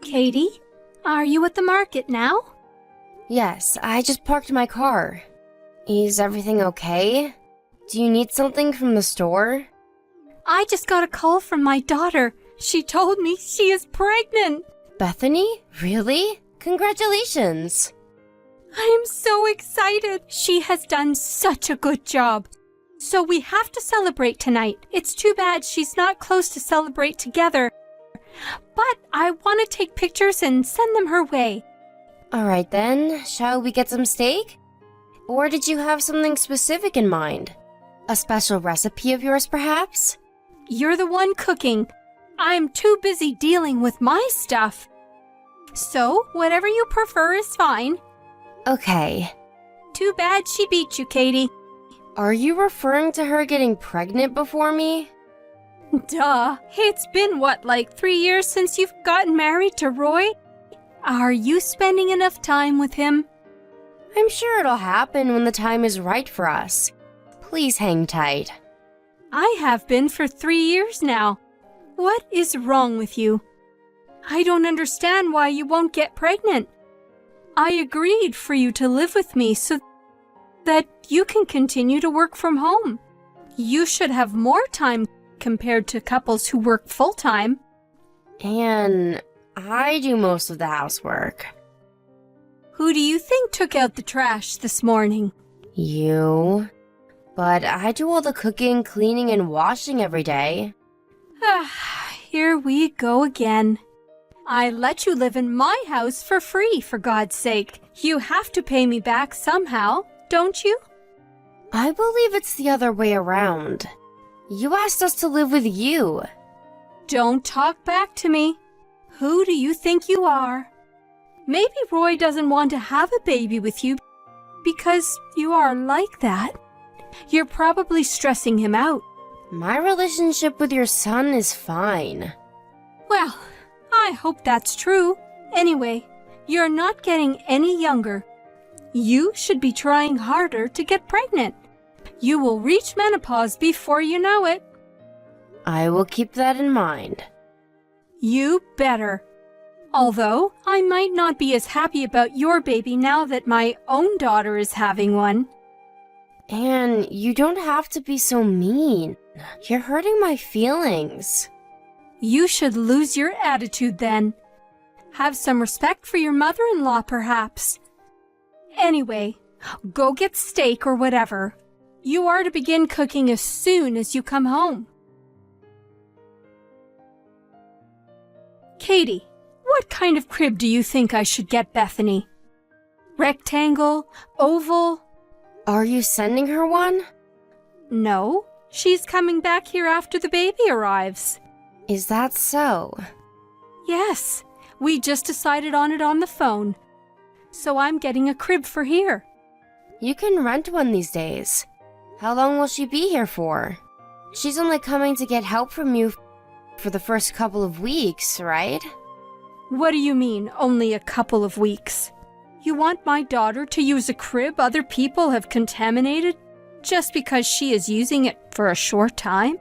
Katie. Are you at the market now? Yes, I just parked my car. Is everything okay? Do you need something from the store? I just got a call from my daughter. She told me she is pregnant. Bethany? Really? Congratulations! I am so excited. She has done such a good job. So we have to celebrate tonight. It's too bad she's not close to celebrate together. But I want to take pictures and send them her way. Alright then, shall we get some steak? Or did you have something specific in mind? A special recipe of yours, perhaps? You're the one cooking. I'm too busy dealing with my stuff. So, whatever you prefer is fine. Okay. Too bad she beat you, Katie. Are you referring to her getting pregnant before me? Duh. It's been, like 3 years since you've gotten married to Roy? Are you spending enough time with him? I'm sure it'll happen when the time is right for us. Please hang tight. I have been for 3 years now. What is wrong with you? I don't understand why you won't get pregnant. I agreed for you to live with me so that you can continue to work from home. You should have more time compared to couples who work full-time. And I do most of the housework. Who do you think took out the trash this morning? You. But I do all the cooking, cleaning, and washing every day. Here we go again. I let you live in my house for free, for God's sake. You have to pay me back somehow, don't you? I believe it's the other way around. You asked us to live with you. Don't talk back to me. Who do you think you are? Maybe Roy doesn't want to have a baby with you because you are like that. You're probably stressing him out. My relationship with your son is fine. Well, I hope that's true. Anyway, you're not getting any younger. You should be trying harder to get pregnant. You will reach menopause before you know it. I will keep that in mind. You better. Although, I might not be as happy about your baby now that my own daughter is having one. Anne, you don't have to be so mean. You're hurting my feelings. You should lose your attitude then. Have some respect for your mother-in-law, perhaps. Anyway, go get steak or whatever. You are to begin cooking as soon as you come home. Katie, what kind of crib do you think I should get Bethany? Rectangle? Oval? Are you sending her one? No, she's coming back here after the baby arrives. Is that so? Yes, we just decided on it on the phone. So I'm getting a crib for here. You can rent one these days. How long will she be here for? She's only coming to get help from you for the first couple of weeks, right? What do you mean, only a couple of weeks? You want my daughter to use a crib other people have contaminated just because she is using it for a short time?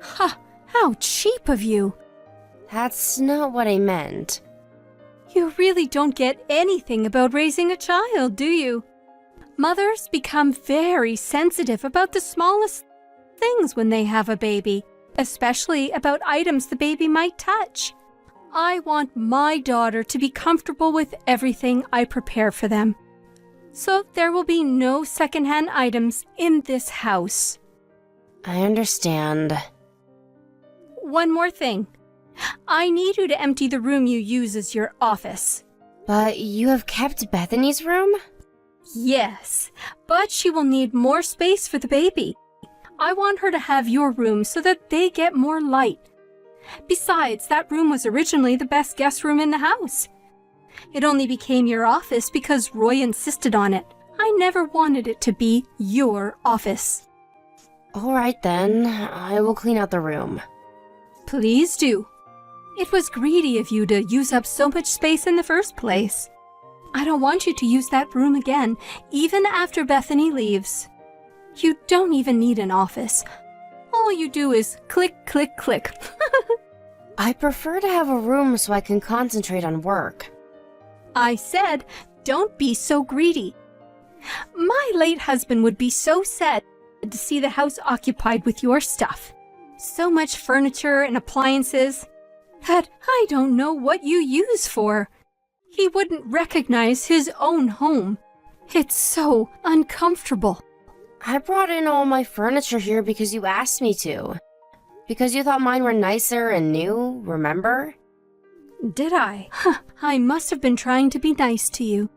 Ha! How cheap of you! That's not what I meant. You really don't get anything about raising a child, do you? Mothers become very sensitive about the smallest things when they have a baby, especially about items the baby might touch. I want my daughter to be comfortable with everything I prepare for them. So there will be no secondhand items in this house. I understand. One more thing. I need you to empty the room you use as your office. But you have kept Bethany's room? Yes, but she will need more space for the baby. I want her to have your room so that they get more light. Besides, that room was originally the best guest room in the house. It only became your office because Roy insisted on it. I never wanted it to be your office. All right then, I will clean out the room. Please do. It was greedy of you to use up so much space in the first place. I don't want you to use that room again, even after Bethany leaves. You don't even need an office. All you do is click, click, click. I prefer to have a room so I can concentrate on work. I said, don't be so greedy. My late husband would be so sad to see the house occupied with your stuff. So much furniture and appliances that I don't know what you use for. He wouldn't recognize his own home. It's so uncomfortable. I brought in all my furniture here because you asked me to. Because you thought mine were nicer and new, remember? Did I? I must have been trying to be nice to you.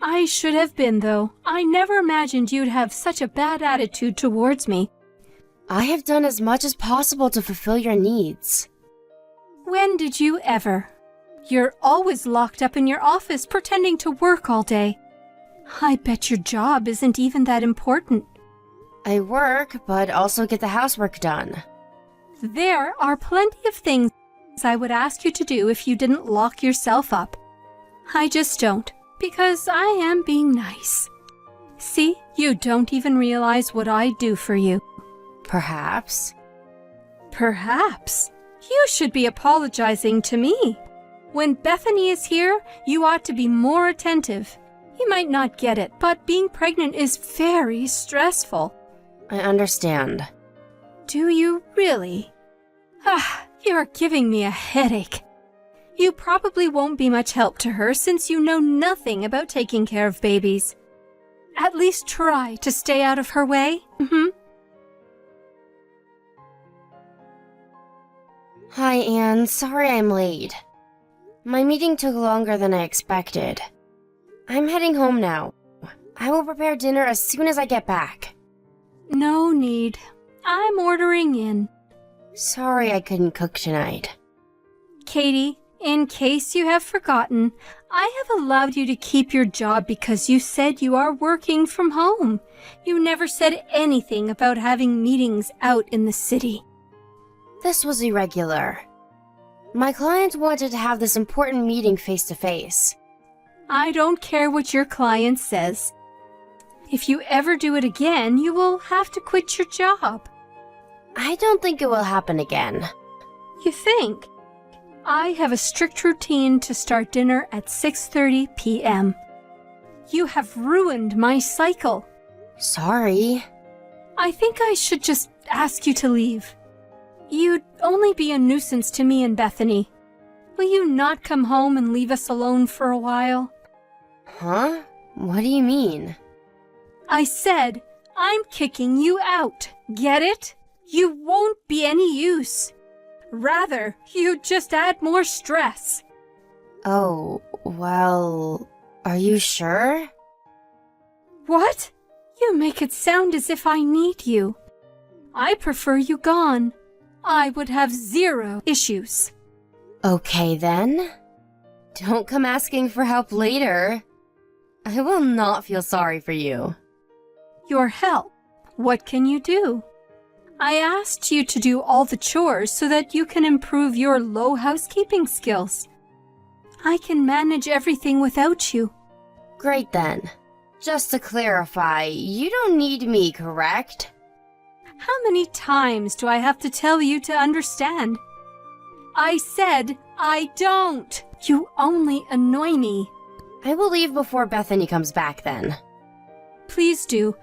I should have been, though. I never imagined you'd have such a bad attitude towards me. I have done as much as possible to fulfill your needs. When did you ever? You're always locked up in your office pretending to work all day. I bet your job isn't even that important. I work, but also get the housework done. There are plenty of things I would ask you to do if you didn't lock yourself up. I just don't, because I am being nice. See, you don't even realize what I do for you. Perhaps. Perhaps. You should be apologizing to me. When Bethany is here, you ought to be more attentive. You might not get it, but being pregnant is very stressful. I understand. Do you really? You're giving me a headache. You probably won't be much help to her since you know nothing about taking care of babies. At least try to stay out of her way. Hi, Anne. Sorry I'm late. My meeting took longer than I expected. I'm heading home now. I will prepare dinner as soon as I get back. No need. I'm ordering in. Sorry I couldn't cook tonight. Katie, in case you have forgotten, I have allowed you to keep your job because you said you are working from home. You never said anything about having meetings out in the city. This was irregular. My client wanted to have this important meeting face to face. I don't care what your client says. If you ever do it again, you will have to quit your job. I don't think it will happen again. You think? I have a strict routine to start dinner at 6:30 p.m. You have ruined my cycle. Sorry. I think I should just ask you to leave. You'd only be a nuisance to me and Bethany. Will you not come home and leave us alone for a while? Huh? What do you mean? I said, I'm kicking you out. Get it? You won't be any use. Rather, you just add more stress. Oh, well, are you sure? What? You make it sound as if I need you. I prefer you gone. I would have 0 issues. Okay then. Don't come asking for help later. I will not feel sorry for you. Your help? What can you do? I asked you to do all the chores so that you can improve your low housekeeping skills. I can manage everything without you. Great then. Just to clarify, you don't need me, correct? How many times do I have to tell you to understand? I said I don't. You only annoy me. I will leave before Bethany comes back then. Please do.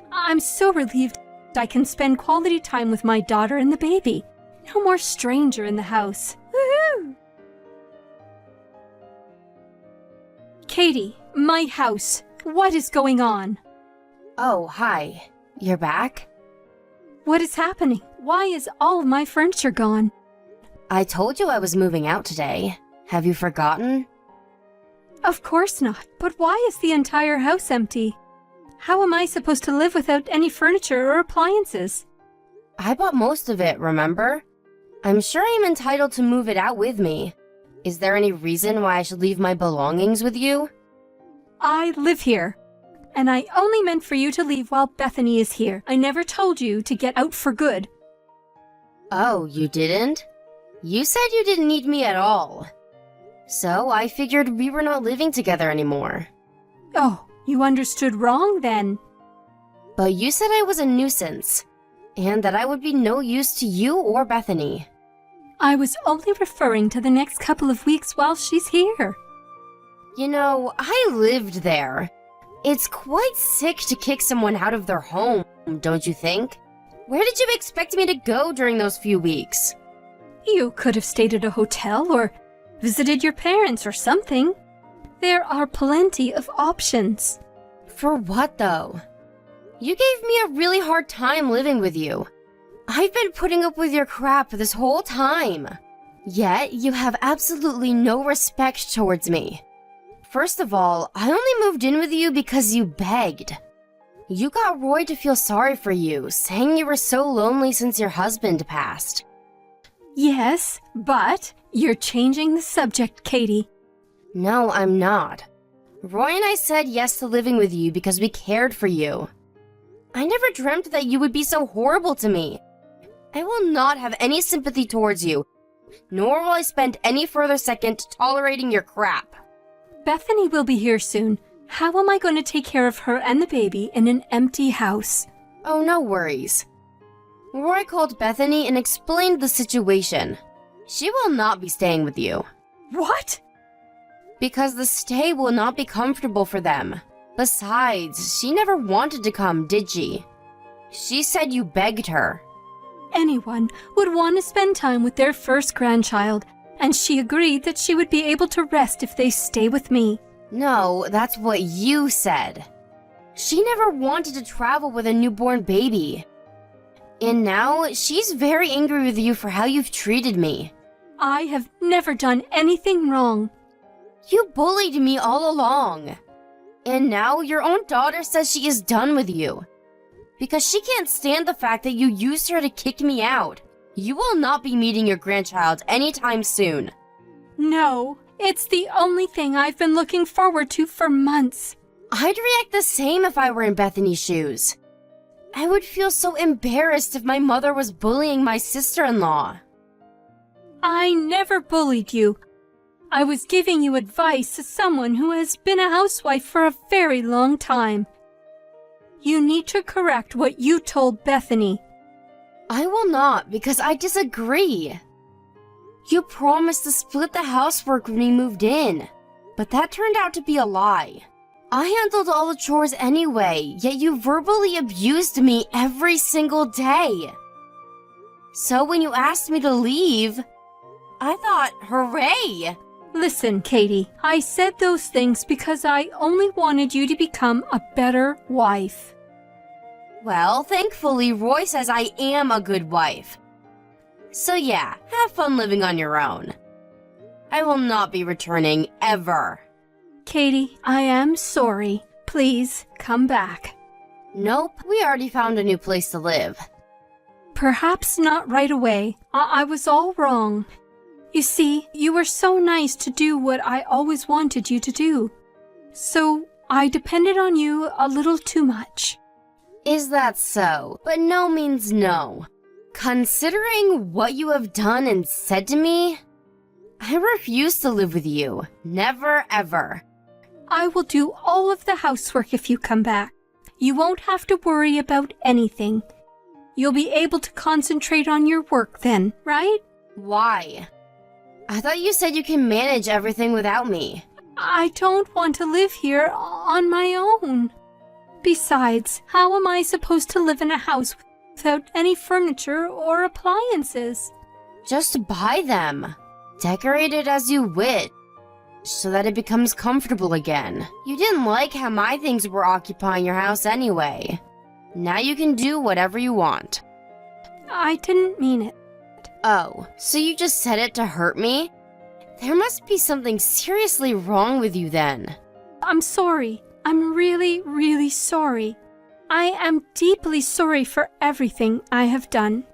I'm so relieved I can spend quality time with my daughter and the baby. No more stranger in the house. Woohoo! Katie, my house. What is going on? Oh, hi. You're back? What is happening? Why is all of my furniture gone? I told you I was moving out today. Have you forgotten? Of course not. But why is the entire house empty? How am I supposed to live without any furniture or appliances? I bought most of it, remember? I'm sure I'm entitled to move it out with me. Is there any reason why I should leave my belongings with you? I live here. And I only meant for you to leave while Bethany is here. I never told you to get out for good. Oh, you didn't? You said you didn't need me at all. So I figured we were not living together anymore. Oh, you understood wrong then. But you said I was a nuisance, and that I would be no use to you or Bethany. I was only referring to the next couple of weeks while she's here. You know, I lived there. It's quite sick to kick someone out of their home, don't you think? Where did you expect me to go during those few weeks? You could have stayed at a hotel or visited your parents or something. There are plenty of options. For what, though? You gave me a really hard time living with you. I've been putting up with your crap this whole time. Yet, you have absolutely no respect towards me. First of all, I only moved in with you because you begged. You got Roy to feel sorry for you, saying you were so lonely since your husband passed. Yes, but you're changing the subject, Katie. No, I'm not. Roy and I said yes to living with you because we cared for you. I never dreamt that you would be so horrible to me. I will not have any sympathy towards you, nor will I spend any further second tolerating your crap. Bethany will be here soon. How am I going to take care of her and the baby in an empty house? Oh, no worries. Roy called Bethany and explained the situation. She will not be staying with you. What? Because the stay will not be comfortable for them. Besides, she never wanted to come, did she? She said you begged her. Anyone would want to spend time with their first grandchild, and she agreed that she would be able to rest if they stay with me. No, that's what you said. She never wanted to travel with a newborn baby. And now, she's very angry with you for how you've treated me. I have never done anything wrong. You bullied me all along. And now, your own daughter says she is done with you. Because she can't stand the fact that you used her to kick me out. You will not be meeting your grandchild anytime soon. No, it's the only thing I've been looking forward to for months. I'd react the same if I were in Bethany's shoes. I would feel so embarrassed if my mother was bullying my sister-in-law. I never bullied you. I was giving you advice as someone who has been a housewife for a very long time. You need to correct what you told Bethany. I will not, because I disagree. You promised to split the housework when we moved in, but that turned out to be a lie. I handled all the chores anyway, yet you verbally abused me every single day. So when you asked me to leave, I thought, hooray! Listen, Katie, I said those things because I only wanted you to become a better wife. Well, thankfully, Roy says I am a good wife. So yeah, have fun living on your own. I will not be returning, ever. Katie, I am sorry. Please, come back. Nope, we already found a new place to live. Perhaps not right away. I was all wrong. You see, you were so nice to do what I always wanted you to do. So, I depended on you a little too much. Is that so? But no means no. Considering what you have done and said to me, I refuse to live with you. Never, ever. I will do all of the housework if you come back. You won't have to worry about anything. You'll be able to concentrate on your work then, right? Why? I thought you said you can manage everything without me. I don't want to live here on my own. Besides, how am I supposed to live in a house without any furniture or appliances? Just buy them. Decorate it as you wish, so that it becomes comfortable again. You didn't like how my things were occupying your house anyway. Now you can do whatever you want. I didn't mean it. Oh, so you just said it to hurt me? There must be something seriously wrong with you then. I'm sorry. I'm really, really sorry. I am deeply sorry for everything I have done.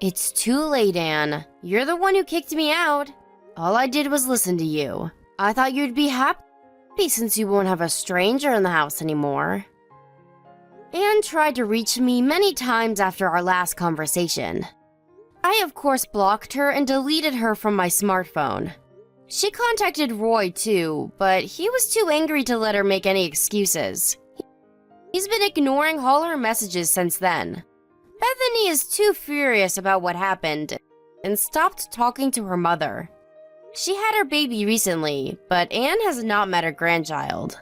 It's too late, Anne. You're the one who kicked me out. All I did was listen to you. I thought you'd be happy since you won't have a stranger in the house anymore. Anne tried to reach me many times after our last conversation. I, of course, blocked her and deleted her from my smartphone. She contacted Roy, too, but he was too angry to let her make any excuses. He's been ignoring all her messages since then. Bethany is too furious about what happened, and stopped talking to her mother. She had her baby recently, but Anne has not met her grandchild.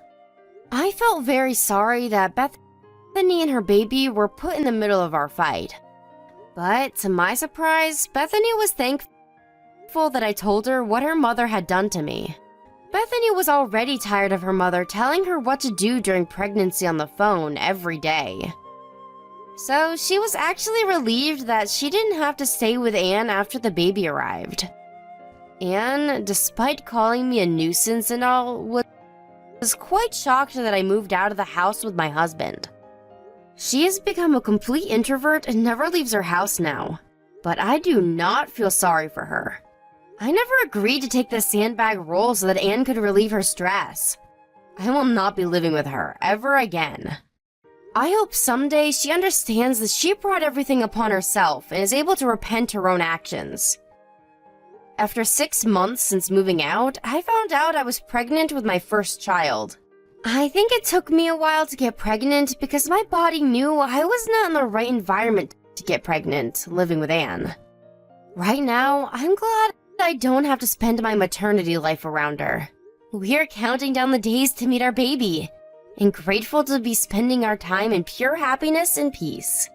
I felt very sorry that Bethany and her baby were put in the middle of our fight. But to my surprise, Bethany was thankful that I told her what her mother had done to me. Bethany was already tired of her mother telling her what to do during pregnancy on the phone every day. So she was actually relieved that she didn't have to stay with Anne after the baby arrived. Anne, despite calling me a nuisance and all, was quite shocked that I moved out of the house with my husband. She has become a complete introvert and never leaves her house now. But I do not feel sorry for her. I never agreed to take the sandbag role so that Anne could relieve her stress. I will not be living with her ever again. I hope someday she understands that she brought everything upon herself and is able to repent her own actions. After 6 months since moving out, I found out I was pregnant with my first child. I think it took me a while to get pregnant because my body knew I was not in the right environment to get pregnant, living with Anne. Right now, I'm glad I don't have to spend my maternity life around her. We're counting down the days to meet our baby, and grateful to be spending our time in pure happiness and peace.